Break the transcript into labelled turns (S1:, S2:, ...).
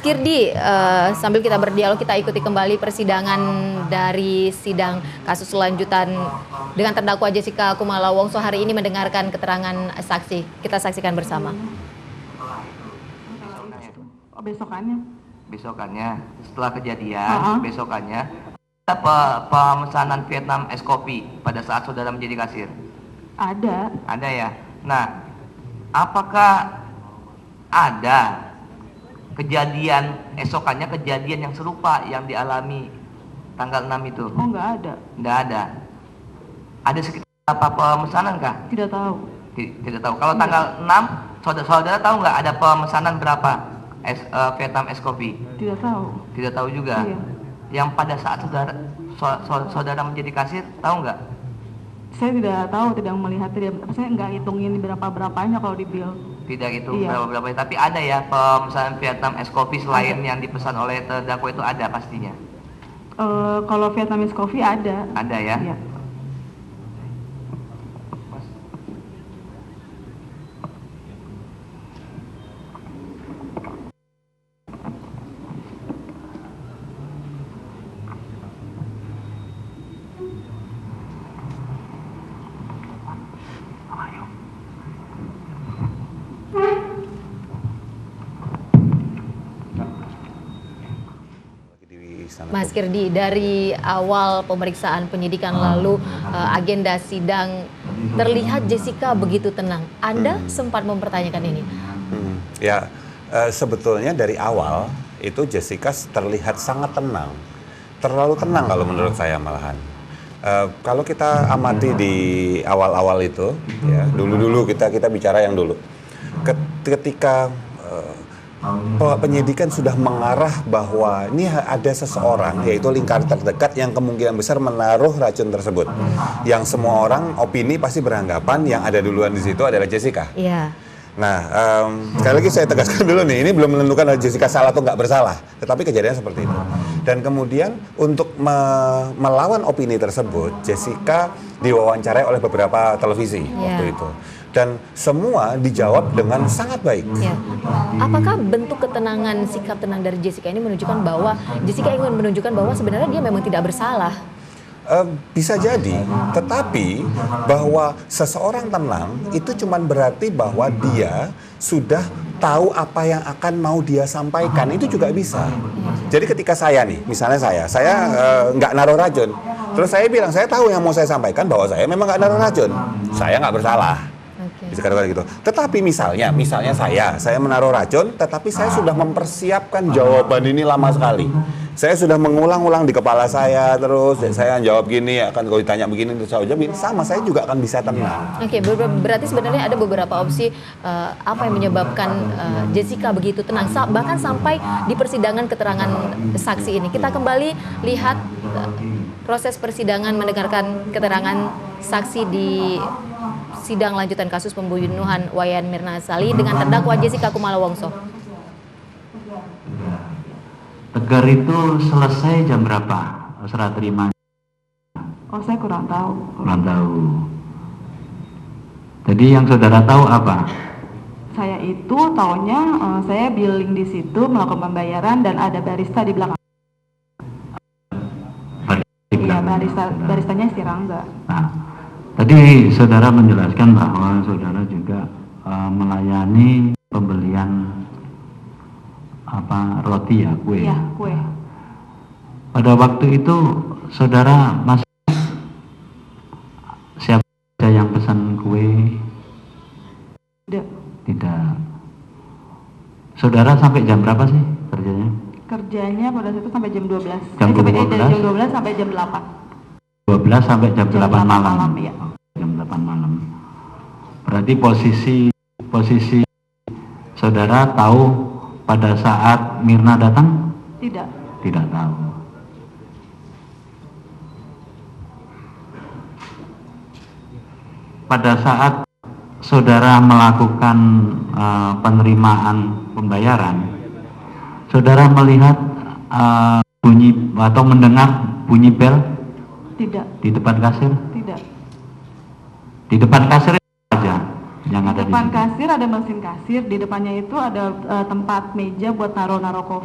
S1: Kirdi, sambil kita berdialog, kita ikuti kembali persidangan dari sidang kasus lanjutan dengan terdakwa Jessica Kumala Wongso hari ini mendengarkan keterangan saksi. Kita saksikan bersama.
S2: Besokannya setelah kejadian, besokannya ada pemesanan Vietnam es kopi pada saat saudara menjadi kasir? Ada ya. Nah, apakah ada kejadian esokannya, kejadian yang serupa yang dialami tanggal 6 itu?
S3: Oh, nggak ada.
S2: Nggak ada. Ada sekitar apa pemesanan kah?
S3: Tidak tahu.
S2: Tidak tahu. Kalau tanggal 6, saudara tahu nggak ada pemesanan berapa Vietnam es kopi?
S3: Tidak tahu.
S2: Tidak tahu juga.
S3: Iya.
S2: Yang pada saat saudara menjadi kasir, tahu nggak?
S3: Saya tidak tahu, tidak melihat, saya nggak hitungin berapanya kalau di bill.
S2: Tidak itu
S3: Iya.
S2: berapa, tapi ada ya pemesanan Vietnam es kopi selain yang dipesan oleh terdakwa itu, ada pastinya.
S3: Kalau Vietnamese coffee ada.
S2: Ada ya.
S3: Iya.
S1: Mas Kirdi, dari awal pemeriksaan penyidikan lalu agenda sidang terlihat Jessica begitu tenang. Anda sempat mempertanyakan ini?
S4: Ya, sebetulnya dari awal itu Jessica terlihat sangat tenang, terlalu tenang kalau menurut saya malahan. Kalau kita amati di awal-awal itu, ya dulu kita bicara yang dulu. Ketika penyidikan sudah mengarah bahwa ini ada seseorang, yaitu lingkar terdekat yang kemungkinan besar menaruh racun tersebut. Yang semua orang opini pasti beranggapan yang ada duluan di situ adalah Jessica.
S1: Iya.
S4: Nah, sekali lagi saya tegaskan dulu nih, ini belum menentukan Jessica salah atau nggak bersalah, tetapi kejadian seperti itu. Dan kemudian untuk melawan opini tersebut, Jessica diwawancarai oleh beberapa televisi waktu itu. Dan semua dijawab dengan sangat baik.
S1: Ya. Apakah bentuk ketenangan, sikap tenang dari Jessica ini menunjukkan bahwa Jessica ingin menunjukkan bahwa sebenarnya dia memang tidak bersalah?
S4: Bisa jadi, tetapi bahwa seseorang tenang itu cuma berarti bahwa dia sudah tahu apa yang akan mau dia sampaikan, itu juga bisa. Jadi ketika saya nih, misalnya saya nggak naruh racun, terus saya bilang saya tahu yang mau saya sampaikan bahwa saya memang nggak naruh racun, saya nggak bersalah. Bisa katakan gitu. Tetapi misalnya saya menaruh racun, tetapi saya sudah mempersiapkan jawaban ini lama sekali. Saya sudah mengulang-ulang di kepala saya terus, saya jawab gini, akan kalau ditanya begini, terus saya jawab sama, saya juga akan bisa tenang.
S1: Oke, berarti sebenarnya ada beberapa opsi apa yang menyebabkan Jessica begitu tenang, bahkan sampai di persidangan keterangan saksi ini. Kita kembali lihat proses persidangan mendengarkan keterangan saksi di sidang lanjutan kasus pembunuhan Wayan Mirna Salihin dengan terdakwa Jessica Kumala Wongso.
S5: Tegar itu selesai jam berapa serah terima?
S3: Oh, saya kurang tahu.
S5: Kurang tahu. Jadi yang saudara tahu apa?
S3: Saya itu taunya saya billing di situ melakukan pembayaran dan ada barista di belakang. Iya, baristanya si Rangga.
S5: Nah, tadi saudara menjelaskan bahwa saudara juga melayani pembelian roti ya, kue.
S3: Iya, kue.
S5: Pada waktu itu saudara masih siapa saja yang pesan kue? Tidak. Saudara sampai jam berapa sih kerjanya?
S3: Kerjanya pada saat itu sampai jam 12.
S5: Jam 12?
S3: Dari jam 12 sampai jam 8.
S5: 12 sampai jam 8 malam.
S3: Iya.
S5: Jam 8 malam. Berarti posisi saudara tahu pada saat Mirna datang?
S3: Tidak.
S5: Tidak tahu. Pada saat saudara melakukan penerimaan pembayaran, saudara melihat bunyi atau mendengar bunyi bel?
S3: Tidak.
S5: Di depan kasir?
S3: Tidak.
S5: Di depan kasir aja yang ada di
S3: depan
S5: situ.
S3: kasir ada mesin kasir, di depannya itu ada tempat meja buat naruh kopi.